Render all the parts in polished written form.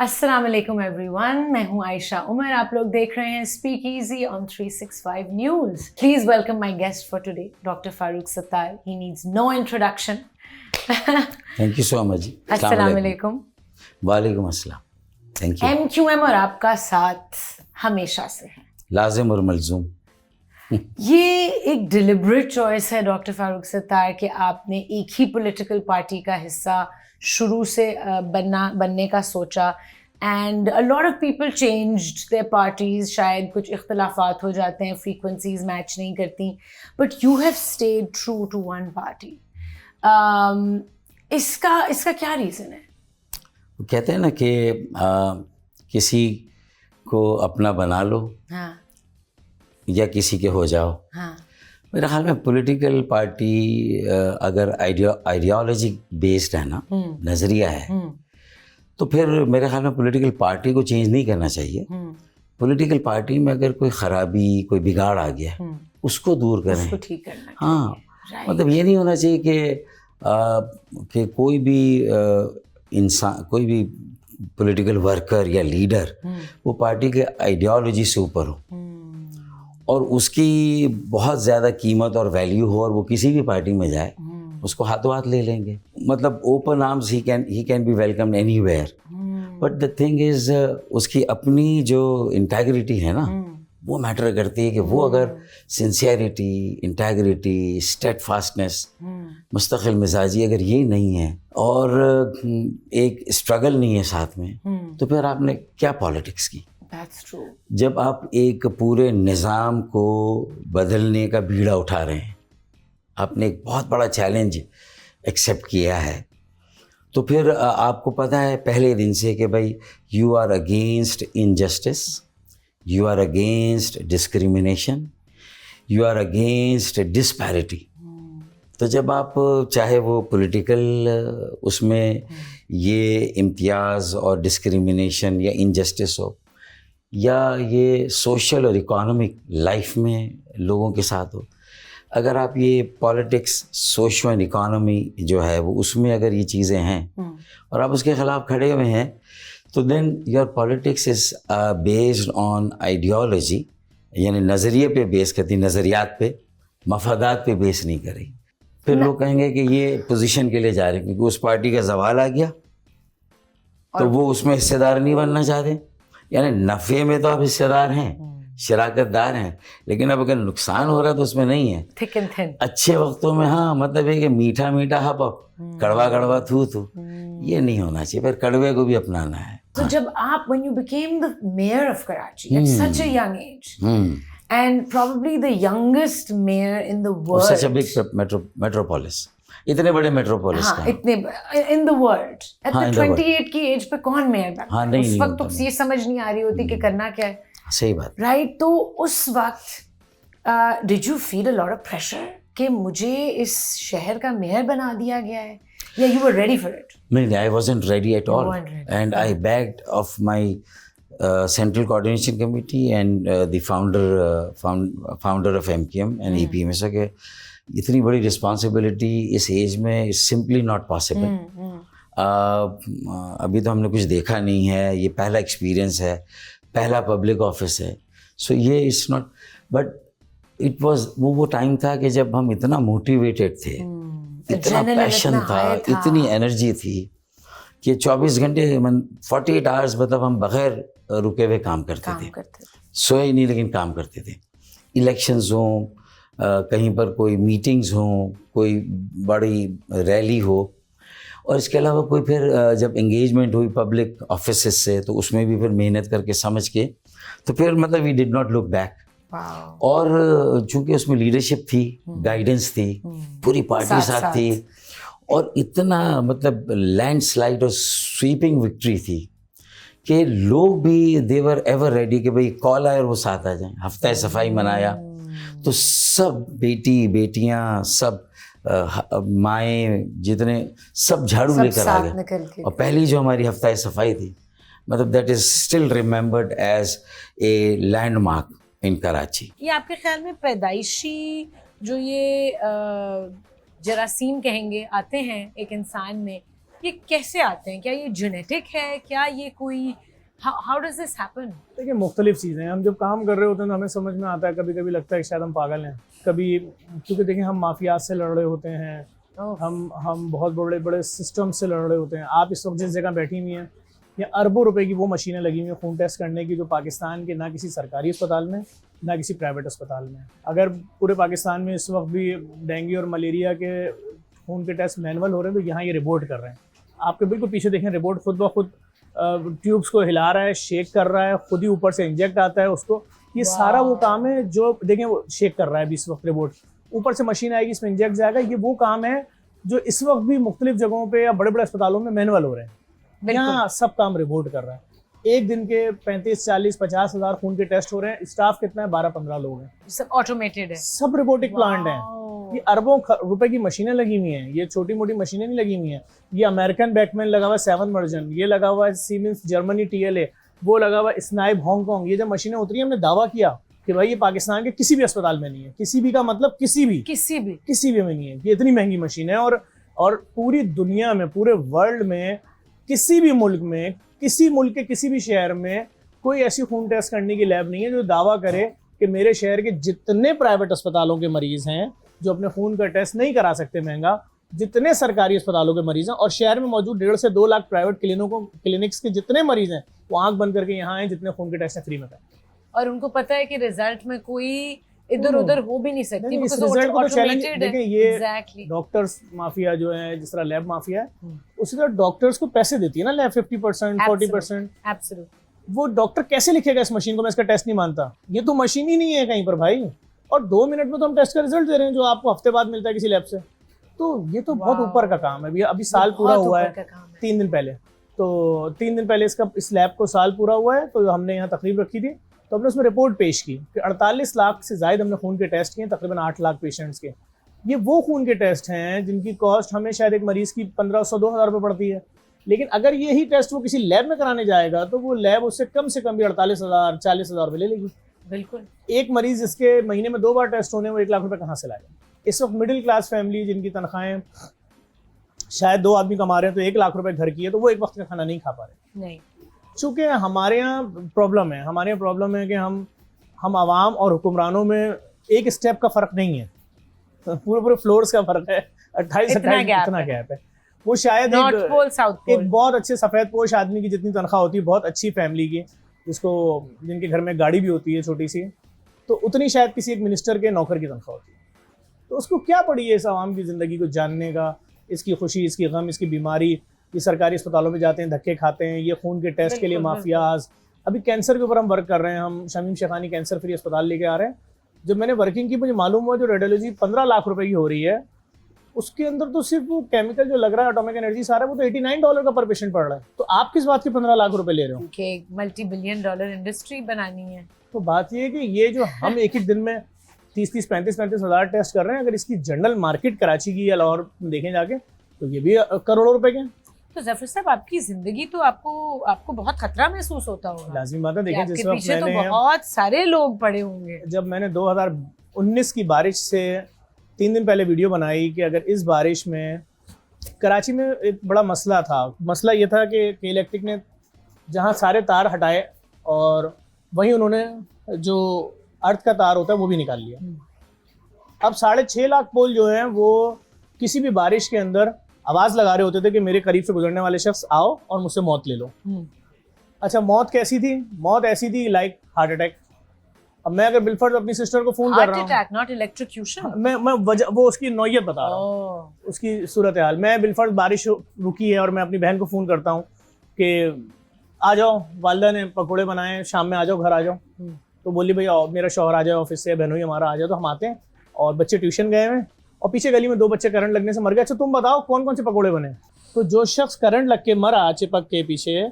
السلام علیکم every one, میں ہوں عائشہ عمر. آپ لوگ دیکھ رہے ہیں speak easy on 365 news. Please welcome my guest for today doctor Farooq Sattar. He needs no introduction. Thank you so much. السلام علیکم. وعلیکم السلام. Thank you. MQM اور آپ کا ساتھ ہمیشہ سے ہے، لازم اور ملزوم. یہ ایک ڈیلیبریٹ چوائس ہے ڈاکٹر فاروق ستار کہ آپ نے ایک ہی پولیٹیکل پارٹی کا حصہ شروع سے بننے کا سوچا. And a lot of people changed their parties. شاید کچھ اختلافات ہو جاتے ہیں، فریکوینسیز میچ نہیں کرتی، but you have stayed true to one party. اس کا کیا ریزن ہے؟ وہ کہتے ہیں نا کہ کسی کو اپنا بنا لو ہاں یا کسی کے ہو جاؤ. ہاں میرے خیال میں پولیٹیکل پارٹی اگر آئیڈیالوجی بیسڈ ہے نا، نظریہ ہے، تو پھر میرے خیال میں پولیٹیکل پارٹی کو چینج نہیں کرنا چاہیے. پولیٹیکل پارٹی میں اگر کوئی خرابی، کوئی بگاڑ آ گیا اس کو دور کریں. اس کو ٹھیک کرنا. ہاں، مطلب یہ نہیں ہونا چاہیے کہ کوئی بھی انسان، کوئی بھی پولیٹیکل ورکر یا لیڈر وہ پارٹی کے آئیڈیالوجی سے اوپر ہو اور اس کی بہت زیادہ قیمت اور ویلیو ہو اور وہ کسی بھی پارٹی میں جائے، اس کو ہاتھوں ہاتھ لے لیں گے. مطلب اوپن آرمز ہی کین بی ویلکم اینی ویئر. بٹ دا تھنگ از اس کی اپنی جو انٹیگریٹی ہے نا وہ میٹر کرتی ہے کہ وہ اگر سنسیئرٹی، انٹیگریٹی، اسٹیڈ فاسٹنس، مستقل مزاجی اگر یہ نہیں ہے اور ایک اسٹرگل نہیں ہے ساتھ میں، تو پھر آپ نے کیا پالیٹکس کی؟ That's true. جب آپ ایک پورے نظام کو بدلنے کا بیڑا اٹھا رہے ہیں، آپ نے ایک بہت بڑا چیلنج ایکسیپٹ کیا ہے، تو پھر آپ کو پتہ ہے پہلے دن سے کہ بھائی you are against injustice, you are against discrimination, you are against disparity. تو جب آپ چاہے وہ پولیٹیکل اس میں یہ امتیاز اور ڈسکریمنیشن یا انجسٹس ہو، یا یہ سوشل اور اکانومک لائف میں لوگوں کے ساتھ ہو، اگر آپ یہ پالیٹکس، سوشل اینڈ اکانومی جو ہے وہ اس میں اگر یہ چیزیں ہیں اور آپ اس کے خلاف کھڑے ہوئے ہیں، تو then your politics is based on ideology, یعنی نظریے پہ بیس کرتی، نظریات پہ، مفادات پہ بیس نہیں کریں. پھر لوگ کہیں گے کہ یہ پوزیشن کے لیے جا رہے ہیں کیونکہ اس پارٹی کا زوال آ گیا تو وہ اس میں حصے دار نہیں بننا چاہتے. یعنی نفع میں تو آپ حصے دار ہیں، شراکت دار ہیں، لیکن اب اگر نقصان ہو رہا ہے تو اس میں نہیں ہے. Thick and thin. اچھے وقتوں میں ہاں، مطلب ہے کہ میٹھا میٹھا ہپ اپ، کڑوا کڑوا تھو تھو، یہ نہیں ہونا چاہیے. پھر کڑوے کو بھی اپنانا ہے. تو جب آپ when you became the mayor of Karachi at such a young age and probably the youngest mayor in the world, such a big metropolis، اتنے بڑے میٹروپولس کا، اتنے in the world at the 28 کی ایج پہ کون میئر بنتا ہے؟ اس وقت تو یہ سمجھ نہیں آ رہی ہوتی کہ کرنا کیا ہے. صحیح بات. رائٹ. تو اس وقت did you feel a lot of pressure کہ مجھے اس شہر کا میئر بنا دیا گیا ہے، یا you were ready for it? نہیں، I wasn't ready at all. And I begged of my Central Coordination Committee and the founder of MQM and EPM سے کہ اتنی بڑی رسپانسبلٹی اس ایج میں از سمپلی ناٹ پاسبل. ابھی تو ہم نے کچھ دیکھا نہیں ہے، یہ پہلا ایکسپیرئنس ہے، پہلا پبلک آفس ہے. سو یہ it's not, but it was وہ ٹائم تھا کہ جب ہم اتنا موٹیویٹیڈ تھے، اتنا پیشن تھا، اتنی انرجی تھی کہ 24 گھنٹے 48 آورس مطلب ہم بغیر رکے ہوئے کام کرتے تھے، سوئے نہیں لیکن کام کرتے تھے. الیکشنز ہوں، کہیں پر کوئی میٹنگز ہوں، کوئی بڑی ریلی ہو، اور اس کے علاوہ کوئی پھر جب انگیجمنٹ ہوئی پبلک آفیسز سے تو اس میں بھی پھر محنت کر کے سمجھ کے تو پھر مطلب وی ڈڈ ناٹ لک بیک. اور چونکہ اس میں لیڈرشپ تھی، گائیڈنس تھی، پوری پارٹی ساتھ تھی، اور اتنا مطلب لینڈ سلائڈ اور سویپنگ وکٹری تھی کہ لوگ بھی دے ور ایور ریڈی کہ بھائی کال آئے اور وہ ساتھ آ جائیں. ہفتہ صفائی منایا تو سب بیٹی بیٹیاں، سب مائیں جتنے، سب جھاڑو لے کر آ گئے. اور پہلی جو ہماری ہفتہ صفائی تھی، مطلب that is still remembered as a landmark in Karachi. یہ آپ کے خیال میں پیدائشی جو یہ جراثیم کہیں گے آتے ہیں ایک انسان میں، یہ کیسے آتے ہیں؟ کیا یہ جینیٹک ہے؟ کیا یہ کوئی ہاؤ ڈز دس ہیپن؟ دیکھیے مختلف چیزیں ہیں. ہم جب کام کر رہے ہوتے ہیں تو ہمیں سمجھ میں آتا ہے, کبھی کبھی لگتا ہے کہ شاید ہم پاگل ہیں, کبھی کیونکہ دیکھیں ہم مافیات سے لڑ رہے ہوتے ہیں, ہم بہت بڑے بڑے سسٹم سے لڑ رہے ہوتے ہیں. آپ اس وقت جس جگہ بیٹھی ہوئی ہیں یہ اربوں روپے کی وہ مشینیں لگی ہوئی ہیں خون ٹیسٹ کرنے کی, جو پاکستان کے نہ کسی سرکاری اسپتال میں نہ کسی پرائیویٹ اسپتال میں. اگر پورے پاکستان میں اس وقت بھی ڈینگی اور ملیریا کے خون کے ٹیسٹ مینول ہو رہے ہیں تو یہاں یہ رپورٹ کر رہے ہیں. آپ کے بالکل پیچھے دیکھیں رپورٹ خود بخود ٹیوبس کو ہلا رہا ہے, شیک کر رہا ہے, خود ہی اوپر سے انجیکٹ آتا ہے اس کو. یہ سارا وہ کام ہے جو دیکھیں وہ شیک کر رہا ہے ابھی اس وقت رپورٹ, اوپر سے مشین آئے گی اس میں انجیکٹ جائے گا. یہ وہ کام ہے جو اس وقت بھی مختلف جگہوں پہ یا بڑے بڑے اسپتالوں میں مینول ہو رہے ہیں. یہاں سب کام رپورٹ کر رہا ہے. ایک دن کے 35 40 50 ہزار خون کے ٹیسٹ ہو رہے ہیں. اسٹاف کتنا ہے؟ 12-15 لوگ ہیں. سب آٹومیٹڈ ہے, سب روبوٹک پلانٹ ہیں. یہ اربوں روپے کی مشینیں لگی ہوئی ہیں, یہ چھوٹی موٹی مشینیں نہیں لگی ہوئی ہیں. یہ امریکن بیکمین لگا ہوا ہے 7 ورژن, یہ لگا ہوا ہے سیمنس جرمنی TLA, وہ لگا ہوا ہے اسنائب ہانگ کانگ. یہ جب مشینیں اتری ہیں ہم نے دعویٰ کیا کہ بھائی یہ پاکستان کے کسی بھی اسپتال میں نہیں ہے. کسی بھی کا مطلب کسی بھی میں نہیں ہے. یہ اتنی مہنگی مشین ہے. اور پوری دنیا میں, پورے ورلڈ میں, کسی بھی ملک میں, کسی ملک کے کسی بھی شہر میں کوئی ایسی خون ٹیسٹ کرنے کی لیب نہیں ہے جو دعویٰ کرے کہ میرے شہر کے جتنے پرائیویٹ اسپتالوں کے مریض ہیں جو اپنے خون کا ٹیسٹ نہیں کرا سکتے مہنگا, جتنے سرکاری اسپتالوں کے مریض ہیں, اور شہر میں موجود 1.5 سے 2 لاکھ پرائیویٹ کلینکس کے جتنے مریض ہیں وہ آنکھ بند کر کے یہاں ہیں جتنے خون کے ٹیسٹ ہیں فری میں کریں. اور ان کو پتہ ہے کہ رزلٹ میں کوئی ادھر ادھر ہو بھی نہیں سکتی. اس رزلٹ کو تو چیلنج دیکھیں, یہ ڈاکٹرز مافیا جو ہے جس طرح لیب مافیا ہے اسی طرح ڈاکٹرز کو پیسے دیتی ہے نا لیب 50% 40%. وہ ڈاکٹر کیسے لکھے گا اس مشین کو میں اس کا ٹیسٹ نہیں مانتا؟ یہ تو مشین ہی نہیں ہے کہیں پر بھائی. اور 2 منٹ میں تو ہم ٹیسٹ کا رزلٹ دے رہے ہیں جو آپ کو ہفتے بعد ملتا ہے کسی لیب سے. تو یہ تو بہت اوپر کا کام ہے. ابھی سال پورا ہوا ہے 3 دن پہلے, تو 3 دن پہلے اس لیب کو سال پورا ہوا ہے. تو ہم نے یہاں تقریب رکھی تھی تو ہم نے اس میں رپورٹ پیش کی کہ 48 لاکھ سے زائد ہم نے خون کے ٹیسٹ کیے, تقریباً 8 لاکھ پیشنٹس کے. یہ وہ خون کے ٹیسٹ ہیں جن کی کاسٹ ہمیں شاید ایک مریض کی 1500-2000 روپے پڑتی ہے. لیکن اگر یہی ٹیسٹ وہ کسی لیب میں کرانے جائے گا تو وہ لیب اس سے کم بھی 48,000-40,000 روپے لے لے گی. بالکل. ایک مریض جس کے مہینے میں 2 بار ٹیسٹ ہونے, وہ 1 لاکھ روپے کہاں سے لائے گا؟ اس وقت مڈل کلاس فیملی جن کی تنخواہیں شاید 2 آدمی کما رہے ہیں تو 1 لاکھ روپے گھر کی ہے, تو وہ ایک وقت کا کھانا نہیں کھا پا رہے. نہیں, چونکہ ہمارے یہاں پرابلم ہے کہ ہم عوام اور حکمرانوں میں ایک اسٹیپ کا فرق نہیں ہے, پورے فلورز کا فرق ہے. 28 اتنا گیپ ہے. وہ شاید ایک بہت اچھے سفید پوش آدمی کی جتنی تنخواہ ہوتی ہے, بہت اچھی فیملی کی جن کے گھر میں گاڑی بھی ہوتی ہے چھوٹی سی, تو اتنی شاید کسی ایک منسٹر کے نوکر کی تنخواہ ہوتی ہے. تو اس کو کیا پڑی ہے اس عوام کی زندگی کو جاننے کا, اس کی خوشی, اس کی غم, اس کی بیماری. یہ سرکاری اسپتالوں میں جاتے ہیں, دھکے کھاتے ہیں, یہ خون کے ٹیسٹ کے لیے مافیاز. ابھی کینسر کے اوپر ہم ورک کر رہے ہیں, ہم شمیم شیخانی کینسر فری اسپتال لے کے آ رہے ہیں. جب میں نے ورکنگ کی مجھے معلوم ہوا جو ریڈیولوجی 15 لاکھ روپے کی ہو رہی ہے, اس کے اندر تو صرف وہ کیمیکل جو لگ رہا ہے اٹامک انرجی سارا وہ تو $89 کا پر پیشنٹ پڑ رہا ہے. تو آپ کس بات کے 15 لاکھ روپے لے رہے ہو کہ ملٹی بلین ڈالر انڈسٹری بنانی ہے؟ تو بات یہ ہے کہ یہ جو ہم ایک دن میں 30-35 ہزار ٹیسٹ کر رہے ہیں, اگر اس کی جنرل مارکیٹ کراچی کی یا لاہور دیکھیں جا کے تو یہ بھی کروڑوں روپے کے. تو ظفر صاحب آپ کی زندگی تو آپ کو بہت خطرہ محسوس ہوتا ہوگا. لازمی بات ہے. دیکھیں جس وقت میں نے بہت سارے لوگ پڑے ہوں گے. جب میں نے 2019 کی بارش سے 3 دن پہلے ویڈیو بنائی کہ اگر اس بارش میں کراچی میں ایک بڑا مسئلہ یہ تھا کہ الیکٹرک نے جہاں سارے تار ہٹائے اور وہیں انہوں نے جو ارتھ کا تار ہوتا ہے وہ بھی نکال لیا. اب 6.5 لاکھ پول جو ہیں وہ کسی بھی بارش کے اندر آواز لگا رہے ہوتے تھے کہ میرے قریب سے گزرنے والے شخص آؤ اور مجھ سے موت لے لو. اچھا موت کیسی تھی؟ موت ایسی تھی لائک ہارٹ اٹیک. اب میں اگر بالفرض اپنی سسٹر کو فون کر رہا ہوں, ہارٹ اٹیک ناٹ الیکٹروکیوشن, میں وہ اس کی نوعیت بتا رہا ہوں, اس کی صورتحال. میں بالفرض بارش رکی ہے اور میں اپنی بہن کو فون کرتا ہوں کہ آ جاؤ, والدہ نے پکوڑے بنائے, شام میں آ جاؤ, گھر آ جاؤ. تو بولی بھائی میرا شوہر آ جائے آفس سے, بہنوئی ہمارا آ جاؤ. تو ہم آتے ہیں اور بچے ٹیوشن گئے ہیں اور پیچھے گلی میں 2 بچے کرنٹ لگنے سے مر گئے. اچھا تم بتاؤ کون سے پکوڑے بنے؟ تو جو شخص کرنٹ لگ کے مرا چپک کے پیچھے,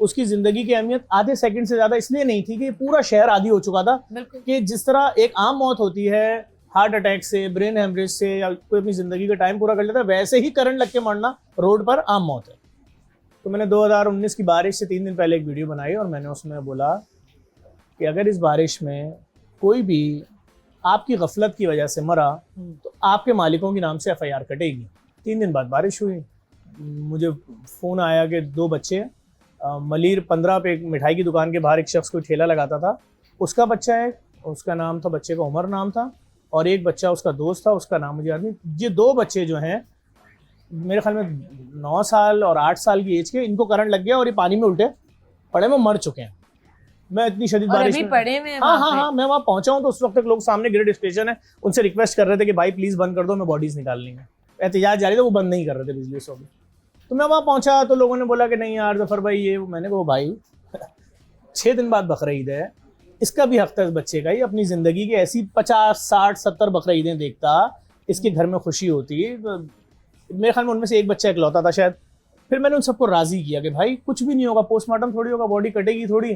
اس کی زندگی کی اہمیت آدھے سیکنڈ سے زیادہ اس لیے نہیں تھی کہ پورا شہر عادی ہو چکا تھا کہ جس طرح ایک عام موت ہوتی ہے ہارٹ اٹیک سے, برین ہیمریج سے, یا کوئی اپنی زندگی کا ٹائم پورا کر لیتا ہے, ویسے ہی کرنٹ لگ کے مرنا روڈ پر عام موت ہے. تو میں نے 2019 کی بارش سے 3 دن پہلے ایک ویڈیو بنائی اور میں نے اس میں بولا کہ اگر اس بارش میں کوئی بھی آپ کی غفلت کی وجہ سے مرا تو آپ کے مالکوں کے نام سے FIR کٹے گی. 3 دن بعد بارش ہوئی, مجھے فون آیا کہ 2 بچے ملیر 15 پہ ایک مٹھائی کی دکان کے باہر ایک شخص کوئی ٹھیلا لگاتا تھا, اس کا بچہ ہے, اس کا نام تھا, بچے کا عمر نام تھا, اور ایک بچہ اس کا دوست تھا, اس کا نام مجھے یاد نہیں. یہ 2 بچے جو ہیں میرے خیال میں 9 سال اور 8 سال کی ایج کے, ان کو کرنٹ لگ گیا اور یہ پانی میں الٹے پڑے میں مر چکے ہیں. میں اتنی شدید بارش میں ہاں میں وہاں پہنچا ہوں تو اس وقت تک لوگ سامنے گریڈ اسٹیشن ہے, ان سے ریکویسٹ کر رہے تھے کہ بھائی پلیز بند کر دو, میں باڈیز نکالنی ہے. احتجاج جاری تھا, وہ بند نہیں کر رہے تھے بجلی سے. تو میں وہاں پہنچا تو لوگوں نے بولا کہ نہیں یار ظفر بھائی یہ, میں نے کہا بھائی 6 دن بعد بقرعید ہے, اس کا بھی حق تھا اس بچے کا, یہ اپنی زندگی کے ایسی 50 60 70 بقرعیدیں دیکھتا, اس کے گھر میں خوشی ہوتی. میرے خیال میں ان میں سے ایک بچہ اکلوتا تھا شاید. پھر میں نے ان سب کو راضی کیا کہ بھائی کچھ بھی نہیں ہوگا, پوسٹ مارٹم تھوڑی ہوگا, باڈی کٹے گی تھوڑی,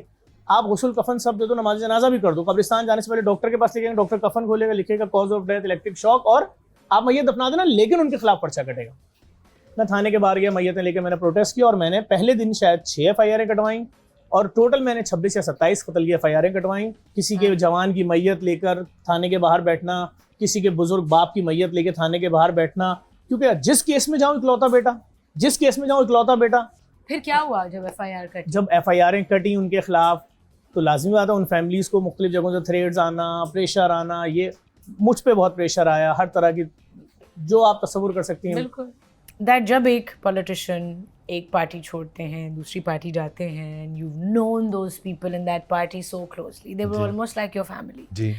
آپ غسل کفن سب دے دو, نماز جنازہ بھی کر دو, قبرستان جانے سے پہلے ڈاکٹر کے پاس لے جائیں, ڈاکٹر کفن کھولے گا, لکھے گا cause of death electric shock, اور آپ میت دفنا دینا, لیکن ان کے خلاف پرچہ کٹے گا. میں تھانے کے باہر گیا, میتیں لے کے میں نے پروٹیسٹ کیا, اور میں نے پہلے دن شاید 6 FIR کٹوائیں, اور ٹوٹل میں نے 26 یا 27 قتل کی FIR کٹوائیں. کسی کے جوان کی میت لے کر تھانے کے باہر بیٹھنا, کسی کے بزرگ باپ کی میت لے کے تھانے کے باہر بیٹھنا, کیونکہ جس کیس میں جاؤں اکلوتا بیٹا. پھر کیا ہوا جب FIR کٹی؟ جب FIR کٹی ان کے خلاف تو لازمی بات ہے ان فیملیز کو مختلف جگہوں سے تھریڈز آنا, پریشر آنا, یہ مجھ پہ بہت پریشر آیا, ہر طرح کی جو آپ تصور کر سکتی ہیں. بالکل دیٹ جب ایک پولیٹیشین ایک پارٹی چھوڑتے ہیں دوسری پارٹی جاتے ہیں, and you know those people in that party so closely, they were almost like your family,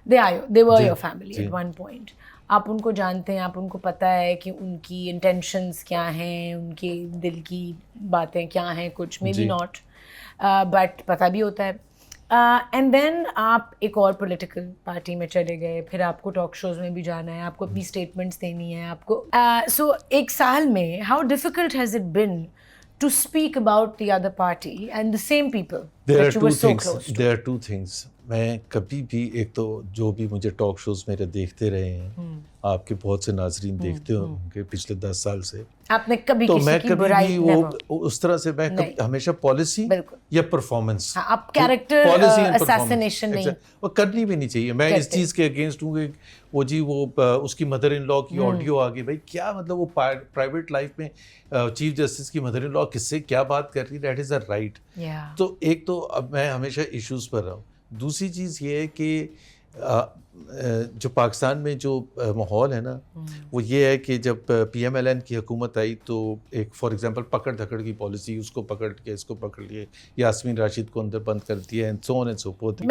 they were your family at one point. آپ ان کو جانتے ہیں, آپ ان کو پتہ ہے کہ ان کی انٹینشنس کیا ہیں, ان کے دل کی باتیں کیا ہیں, کچھ مے بی ناٹ بٹ پتہ بھی ہوتا ہے. اینڈ دین آپ ایک اور پولیٹیکل پارٹی میں چلے گئے, پھر آپ کو ٹاک شوز میں بھی جانا ہے, آپ کو اپنی اسٹیٹمنٹس دینی ہے آپ کو. سو ایک سال میں how difficult has it been to speak about the other party and the same people that you were so close to? There are two things. میں کبھی بھی, ایک تو جو بھی مجھے ٹاک شوز میرے دیکھتے رہے ہیں, آپ کے بہت سے ناظرین دیکھتے ہوں گے پچھلے 10 سال سے, آپ نے کبھی تو کسی میں کی کبھی برائی بھی وہ اس طرح سے میں ہمیشہ پالیسی یا پرفارمنس, آپ کیریکٹر اساسینیشن نہیں, وہ کرنی بھی نہیں چاہیے. میں اس چیز کے اگینسٹ ہوں کہ وہ جی وہ اس کی مدر ان لا کی آڈیو آ گئی, بھائی کیا مطلب وہ پرائیویٹ لائف میں چیف جسٹس کی مدر ان لا کس سے کیا بات کر رہی, دیٹ از اے رائٹ. تو ایک تو اب میں ہمیشہ ایشوز پر رہا ہوں. دوسری چیز یہ ہے کہ جو پاکستان میں جو ماحول ہے نا, وہ یہ ہے کہ جب PMLN کی حکومت آئی تو ایک فار ایگزامپل پکڑ دھکڑ کی پالیسی, اس کو پکڑ کے اس کو پکڑ لیے, یاسمین راشد کو اندر بند کر دیا, and so on and so forth.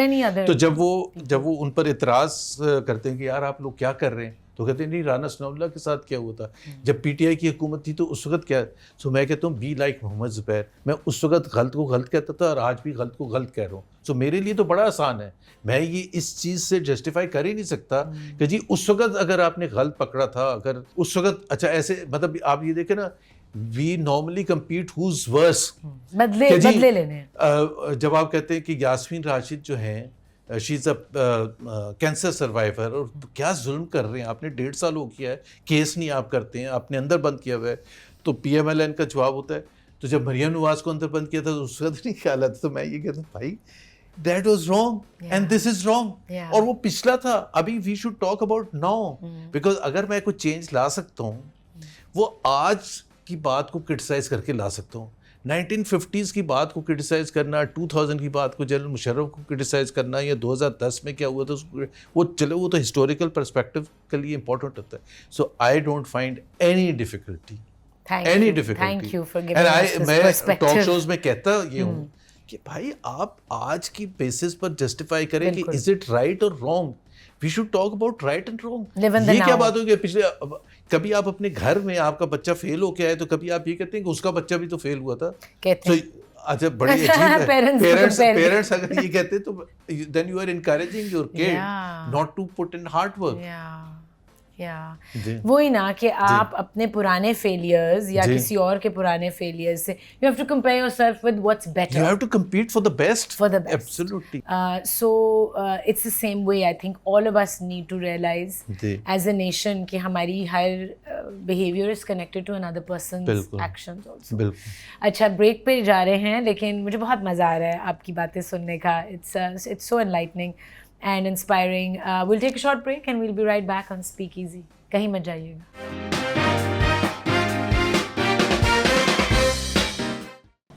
تو جب وہ ان پر اعتراض کرتے ہیں کہ یار آپ لوگ کیا کر رہے ہیں, تو کہتے ہیں نہیں رانا ثناء اللہ کے ساتھ کیا ہوا تھا جب PTI کی حکومت تھی تو اس وقت کیا. سو میں کہتا ہوں بی لائک محمد زبیر, میں اس وقت غلط کو غلط کہتا تھا اور آج بھی غلط کو غلط کہہ رہا ہوں. سو میرے لیے تو بڑا آسان ہے, میں یہ اس چیز سے جسٹیفائی کر ہی نہیں سکتا کہ جی اس وقت اگر آپ نے غلط پکڑا تھا, اگر اس وقت اچھا ایسے مطلب آپ یہ دیکھیں نا, وی نارملی کمپیٹ ہوز ورس, بدلے لینے. جب آپ کہتے ہیں کہ یاسمین راشد جو ہیں شی از اے کینسر سروائیور, اور کیا ظلم کر رہے ہیں, آپ نے 1.5 سال ہو گیا ہے, کیس نہیں آپ کرتے ہیں, آپ نے اندر بند کیا ہوا ہے. تو PMLN کا جواب ہوتا ہے, تو جب مریم نواز کو اندر بند کیا تھا تو اس وقت نہیں خیال آتا. تو میں یہ کہتا ہوں بھائی that was wrong and this is wrong, اور وہ پچھلا تھا. ابھی we should talk about now, because اگر میں کوئی چینج لا سکتا ہوں وہ آج کی بات کو کرٹیسائز کر کے لا سکتا ہوں. 1950s کی بات کو کرٹیسائز کرنا, 2000 کی بات کو, جنرل مشرف کو کرٹیسائز کرنا, یا 2010 میں کیا ہوا تھا وہ چلو, وہ تو ہسٹوریکل پرسپیکٹو کے لیے امپورٹنٹ ہوتا ہے. So I don't find any difficulty. میں ٹاک شوز میں کہتا یہ ہوں کہ بھائی آپ آج کی بیسس پر جسٹیفائی کریں کہ از اٹ رائٹ اور wrong. We should talk about right and wrong. یہ کیا بات ہوگی پچھلے, کبھی آپ اپنے گھر میں آپ کا بچہ فیل ہو کے آئے تو کبھی آپ یہ کہتے ہیں کہ اس کا بچہ بھی تو فیل ہوا تھا. اچھا بڑی عجیب ہے, پیرنٹس اگر یہ کہتے تو then you are encouraging your kid not to put in hard work. وہی نا کہ آپ اپنے پرانے فیلیئرز یا کسی اور کے پرانے فیلیئرز سے you have to compare yourself with what's better. You have to compete for the best. For the best. Absolutely. So it's the same way I think all of us need to realize as a nation کہ ہماری ہر behavior is connected to another person's actions also. بالکل. اچھا break پہ جا رہے ہیں, لیکن مجھے بہت مزہ آ رہا ہے آپ کی باتیں سننے کا. It's so enlightening and inspiring. We'll take a short break and we'll be right back on Speak Easy. Kahin mat jaiye ga.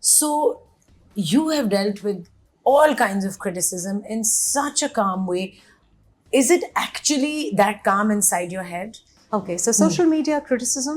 So you have dealt with all kinds of criticism in such a calm way. Is it actually that calm inside your head? Okay, so social media criticism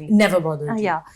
me. Never bothered you? Yeah,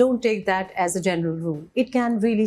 don't take that as a general rule. It can really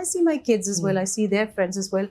I see my kids as well, I see their friends as well,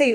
say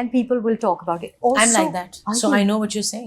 and people will talk about it. Also, I'm like that, are so you? I know what you're saying.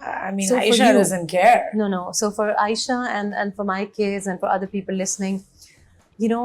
I mean So for Aisha you- doesn't care. No. So for Aisha and for my kids and for other people listening, you know,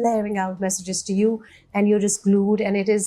blaring out messages to you and you're just glued and it is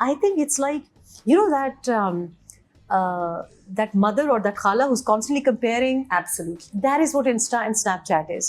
I think it's like, you know, that mother or that khala who's constantly comparing. Absolutely. That is what Insta and Snapchat is.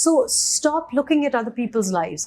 So stop looking at other people's lives.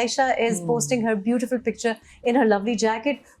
Aisha is posting her beautiful picture in her lovely jacket.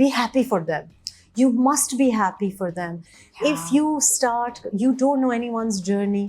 be happy for them. You must be happy for them. If you start, you don't know anyone's journey.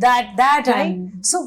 That Right? So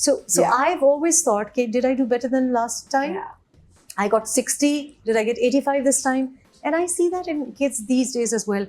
So Yeah. I've always thought, okay, did I do better than last time? Yeah. I got 60. Did I get 85 this time? And I see that in kids these days as well.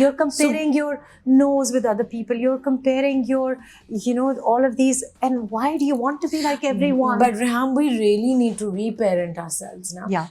You're comparing your nose with other people. You're comparing your, you know, all of these. And why do you want to be like everyone? But Reham, we really need to reparent ourselves now. Yeah.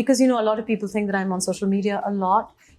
Because you know a lot of people think that I'm on social media a lot.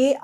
A,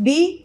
B,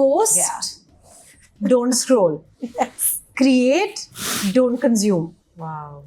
post, Yeah. don't scroll. Create, don't consume. Wow.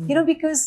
You know, because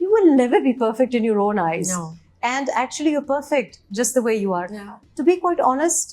You will never be perfect in your own eyes. No. And actually you're perfect just the way you are. Yeah. To be quite honest,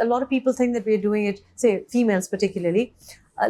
A lot of people think that we're doing it, say females particularly.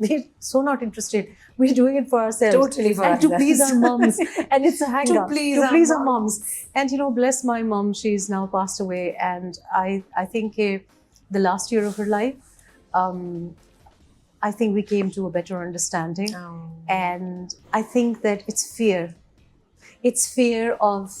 We're so not interested. We're doing it for ourselves. Totally for and to ourselves. please our moms. And it's a hang To up. please our moms. And you know, bless my mom. She's now passed away. And I think the last year of her life, I think we came to a better understanding. Oh. And I think that it's fear. It's fear of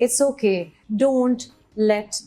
It's okay. Don't let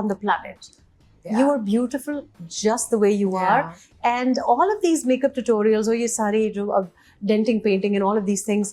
on the planet. Yeah. You are beautiful just the way you Yeah. are. And all of these makeup tutorials or ye sare jo denting, painting and all of these things,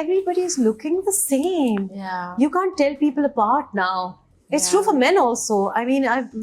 everybody is looking the same. Yeah. You can't tell people apart now. It's true for men also. I mean,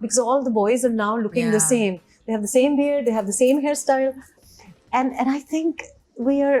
because all the boys are now looking the same. They have the same beard, they have the same hairstyle, and I think we are,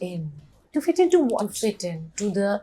in. to fit into what? To fit in to the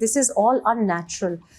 This is all unnatural.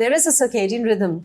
There is a circadian rhythm,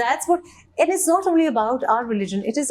That's what, and it's not only about our religion. It is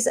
is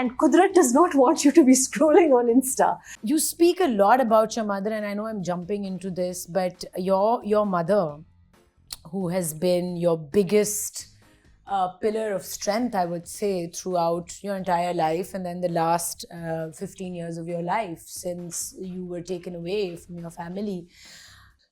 and Kudrat does not want you to be scrolling on Insta. You speak a lot about your mother, and I know I'm jumping into this, but your mother, who has been your biggest pillar of strength, I would say, throughout your entire life, and then the last 15 years of your life since you were taken away from your family.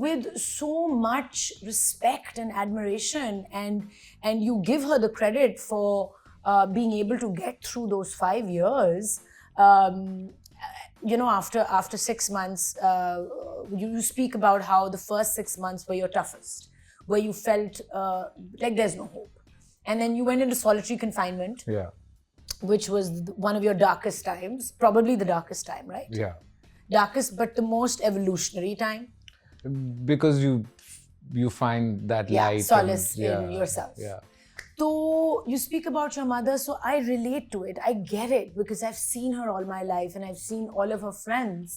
with so much respect and admiration, and you give her the credit for being able to get through those 5 years. You know, after 6 months, you speak about how the first 6 months were your toughest, where you felt like there's no hope, and then you went into solitary confinement, which was one of your darkest times, probably the darkest time, right? Yeah. Darkest, but the most evolutionary time. Because you find that light, solace in yourself. Yeah. So you speak about your mother, so I relate to it. I get it because I've seen her all my life, and I've seen all of her friends.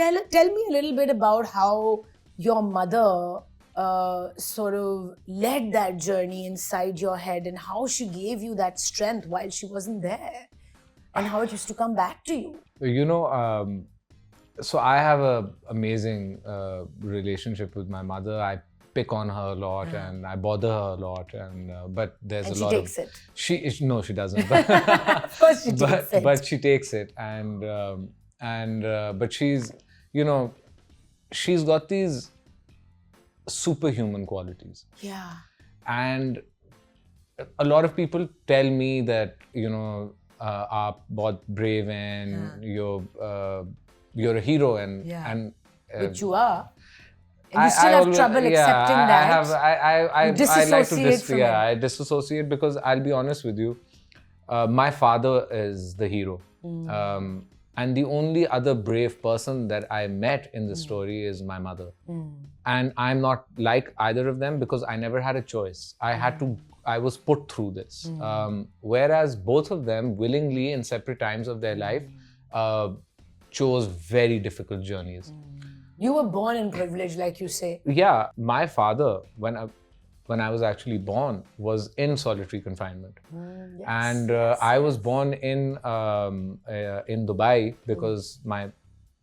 Tell me a little bit about how your mother sort of led that journey inside your head, and how she gave you that strength while she wasn't there, and how it used to come back to you. You know, so I have a amazing relationship with my mother. I pick on her a lot, and I bother her a lot, and but there's And a she lot takes of it. No, she doesn't. But, Of course she takes it. But she takes it, and but she's, you know, she's got these superhuman qualities. Yeah. And a lot of people tell me that, you know, aap bahut brave and you're a hero, and Which you are. And you still have trouble accepting that. I like to disassociate from it. I disassociate because I'll be honest with you, my father is the hero. And the only other brave person that I met in the story is my mother. And I'm not like either of them because I never had a choice. I was put through this. Whereas both of them willingly in separate times of their life chose very difficult journeys. You were born in privilege, like you say. Yeah, my father, when I was actually born, was in solitary confinement. And I was born in Dubai because my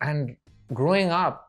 And growing up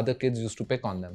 other kids used to pick on them.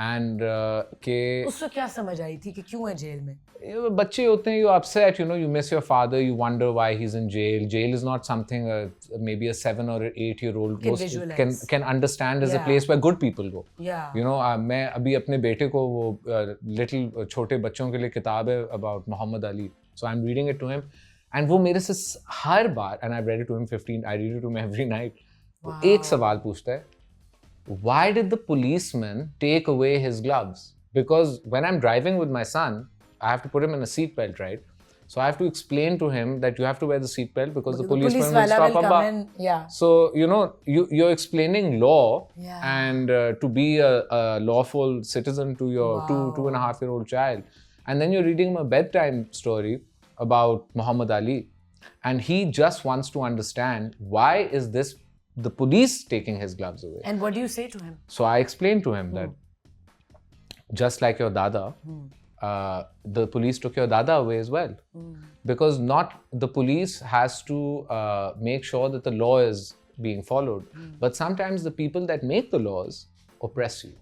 and کہ اس وقت کیا سمجھ آئی تھی کہ کیوں ہے jail میں؟ بچے ہوتے ہیں, you upset, you know, you miss your father, you wonder why he's in jail. Jail is not something maybe a 7 or 8-year-old can understand as a place where good people go. You know, میں ابھی اپنے بیٹے کو وہ little چھوٹے بچوں کے لیے کتاب ہے about Muhammad Ali, so I'm reading it to him, and وہ میرے سے ہر بار, and I've read it to him I read it to him every night, ایک سوال پوچھتا ہے, why did the policeman take away his gloves? Because when I'm driving with my son, I have to put him in a seat belt, right? So I have to explain to him that you have to wear the seat belt because the policeman will stop above. Yeah. So, you know, you're explaining law and to be a lawful citizen to your 2.5-year-old child. And then you're reading him a bedtime story about Muhammad Ali. And he just wants to understand, why is this the police taking his gloves away? And what do you say to him? So I explained to him that just like your dada, the police took your dada away as well. Because not the police has to make sure that the law is being followed. But sometimes the people that make the laws oppress you.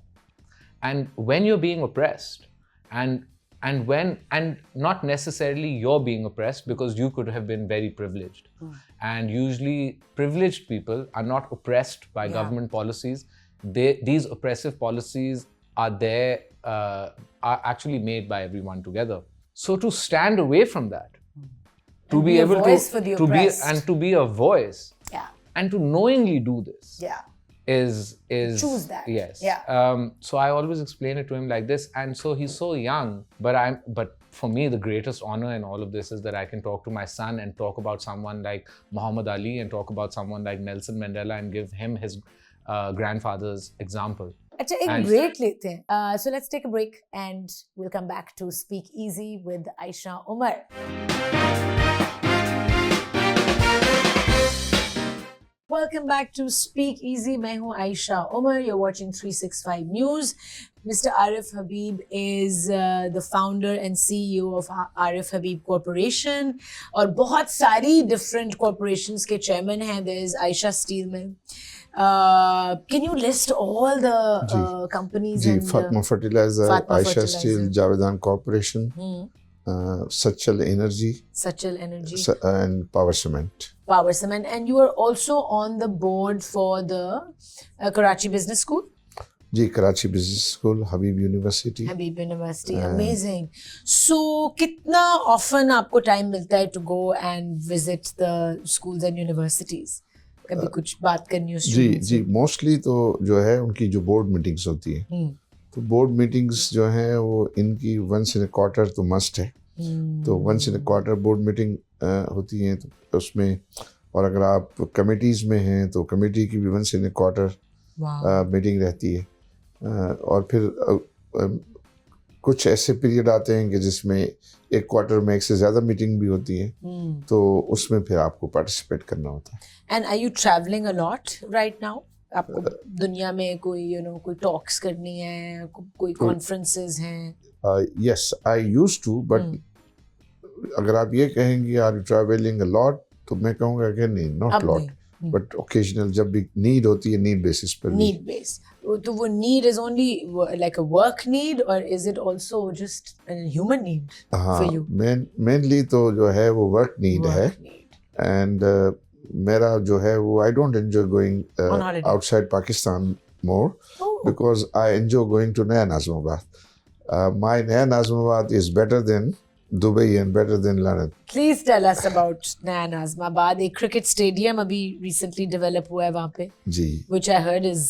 And when you're being oppressed, and not necessarily you're being oppressed, because you could have been very privileged. And usually privileged people are not oppressed by government policies. These oppressive policies are there, are actually made by everyone together. So to stand away from that, to be able to be a voice, and to knowingly do this, is choose that. Yes. So I always explain it to him like this, and so he's so young, but for me the greatest honor in all of this is that I can talk to my son and talk about someone like Muhammad Ali and talk about someone like Nelson Mandela and give him his grandfather's example. اچھا ایک break لیتے ہیں. So let's take a break and we'll come back to Speak Easy with Aisha Umar. Welcome back to Speak Easy. میں ہوں عائشہ عمر. You're watching 365 News. Mr. Arif Habib is the founder and CEO of Arif Habib Corporation. اور بہت ساری different corporations کے chairman ہیں. There is Aisha Steel Mill. Can you list all the companies? جی, Fatima fertilizer, Ayesha steel, Javedan corporation, Sachal energy, and Power Cement. And you are also on the board for the Karachi Business School? جی, Karachi business school, Habib university. Amazing. So کتنا often آپ کو time ملتا ہے to go and visit the schools and universities? کبھی کچھ بات کرنی ہو؟ جی, موسٹلی تو جو ہے ان کی جو بورڈ میٹنگس ہوتی ہیں, تو بورڈ میٹنگس جو ہیں وہ ان کی once in a quarter تو مسٹ ہے. تو once in a quarter board meeting ہوتی ہیں, تو اس میں, اور اگر آپ کمیٹیز میں ہیں تو کمیٹی کی بھی once in a quarter meeting رہتی ہے. اور پھر کچھ ایسے پیریڈ آتے ہیں کہ جس میں ایک کوارٹر میں ایک سے زیادہ میٹنگ بھی ہوتی ہے, تو اس میں پھر آپ کو پارٹیسپیٹ کرنا ہوتا ہے. And are you traveling a lot right now? آپ کو دنیا میں کوئی کوئی ٹاکس کرنی ہے, کوئی کانفرنسز ہیں؟ یس, آئی یوز ٹو, بٹ اگر آپ یہ کہیں گے آر یو ٹریولنگ اے لاٹ, تو میں کہوں گا کہ نہیں, ناٹ لاٹ, بٹ اوکیجنل جب بھی نیڈ ہوتی ہے, نیڈ بیسس پر. نیڈ بیس, تو وہ need is only like a work need, اور is it also just human need for you? Mainly تو جو ہے وہ ورک نیڈ ہے. اینڈ میرا جو ہے وہ I don't enjoy going outside Pakistan more, because I enjoy going to Naya Nazimabad. My Naya Nazimabad is better than Dubai and better than London. Please tell us about Naya Nazim Abad. ایک cricket stadium ابھی recently develop ہوا ہے وہاں پہ, جی, which I heard is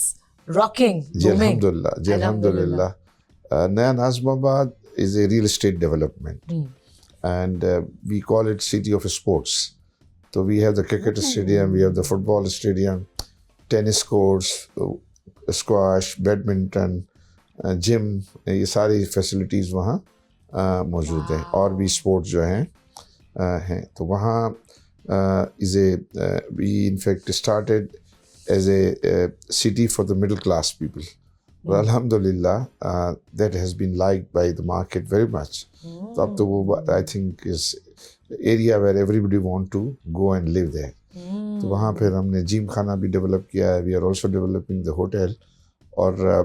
rocking. جی الحمدللہ, جی الحمدللہ. Naya Nazim Abad is a real estate development, and we call it city of sports. So we have the cricket stadium, we have the football stadium, tennis courts, squash, badminton, gym, یہ ساری facilities وہاں موجود ہیں, اور بھی sport جو ہیں. تو وہاں is a we in fact started as a city for the middle class people. الحمد للہ that has been like by the market very much. تو اب تو وہ I think is area where everybody want to go and live there. تو وہاں پھر ہم نے جیم خانہ بھی ڈیولپ کیا ہے. We are also developing the hotel, اور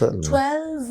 12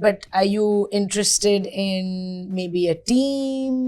But are you interested in maybe a team?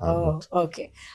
I'm not. Okay.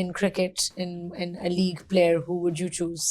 in cricket, in a league player, who would you choose?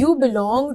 you belong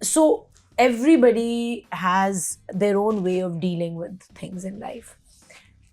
So everybody has their own way of dealing with things in life.